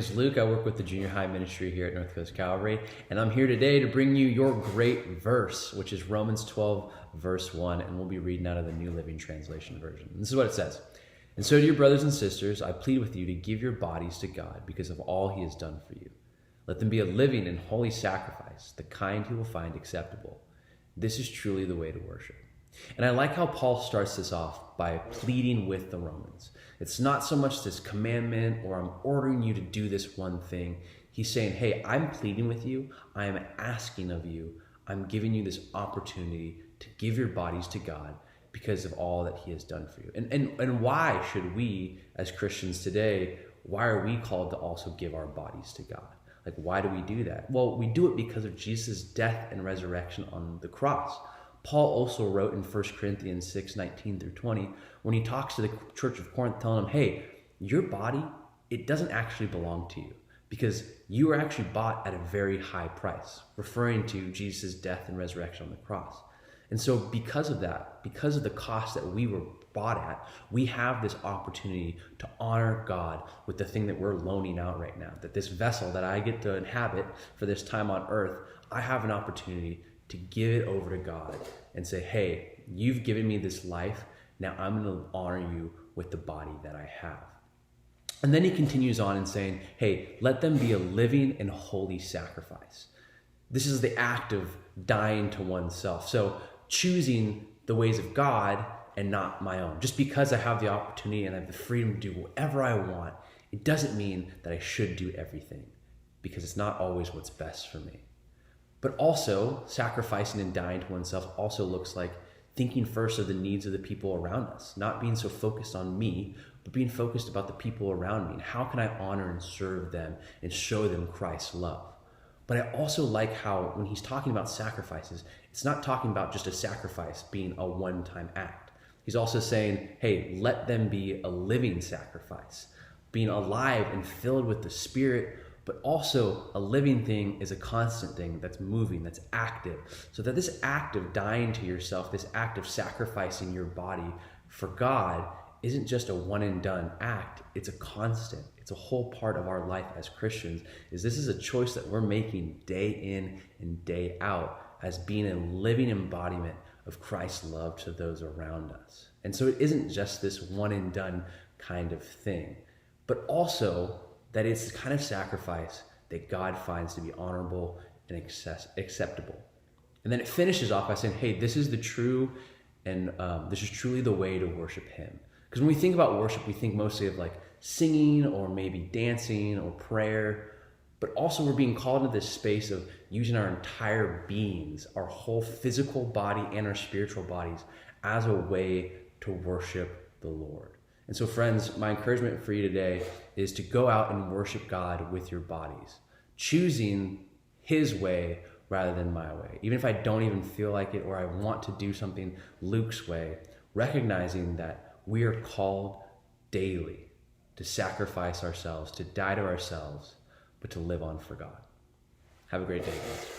name's Luke. I work with the junior high ministry here at North Coast Calvary, and I'm here today to bring you your great verse, which is Romans 12, verse 1, and we'll be reading out of the New Living Translation version. And this is what it says. And so, dear brothers and sisters, I plead with you to give your bodies to God because of all he has done for you. Let them be a living and holy sacrifice, the kind he will find acceptable. This is truly the way to worship. And I like how Paul starts this off by pleading with the Romans. It's not so much this commandment or I'm ordering you to do this one thing. He's saying, hey, I'm pleading with you. I am asking of you. I'm giving you this opportunity to give your bodies to God because of all that he has done for you. And why should we as Christians today, why are we called to also give our bodies to God? Like, why do we do that? Well, we do it because of Jesus' death and resurrection on the cross. Paul also wrote in 1 Corinthians 6, 19 through 20, when he talks to the church of Corinth, telling them, hey, your body, it doesn't actually belong to you because you were actually bought at a very high price, referring to Jesus' death and resurrection on the cross. And so because of that, because of the cost that we were bought at, we have this opportunity to honor God with the thing that we're loaning out right now, that this vessel that I get to inhabit for this time on earth, I have an opportunity to give it over to God and say, hey, you've given me this life. Now I'm going to honor you with the body that I have. And then he continues on and saying, hey, let them be a living and holy sacrifice. This is the act of dying to oneself. So choosing the ways of God and not my own. Just because I have the opportunity and I have the freedom to do whatever I want, it doesn't mean that I should do everything because it's not always what's best for me. But also, sacrificing and dying to oneself also looks like thinking first of the needs of the people around us, not being so focused on me, but being focused about the people around me and how can I honor and serve them and show them Christ's love. But I also like how when he's talking about sacrifices, it's not talking about just a sacrifice being a one-time act. He's also saying, hey, let them be a living sacrifice, being alive and filled with the Spirit, but also a living thing is a constant thing that's moving, that's active. So that this act of dying to yourself, this act of sacrificing your body for God isn't just a one and done act, it's a constant. It's a whole part of our life as Christians, is this is a choice that we're making day in and day out as being a living embodiment of Christ's love to those around us. And so it isn't just this one and done kind of thing, but also that it's the kind of sacrifice that God finds to be honorable and acceptable. And then it finishes off by saying, hey, this is the true and this is truly the way to worship him. Because when we think about worship, we think mostly of like singing or maybe dancing or prayer, but also we're being called into this space of using our entire beings, our whole physical body and our spiritual bodies as a way to worship the Lord. And so friends, my encouragement for you today is to go out and worship God with your bodies, choosing his way rather than my way. Even if I don't even feel like it or I want to do something Luke's way, recognizing that we are called daily to sacrifice ourselves, to die to ourselves, but to live on for God. Have a great day, guys.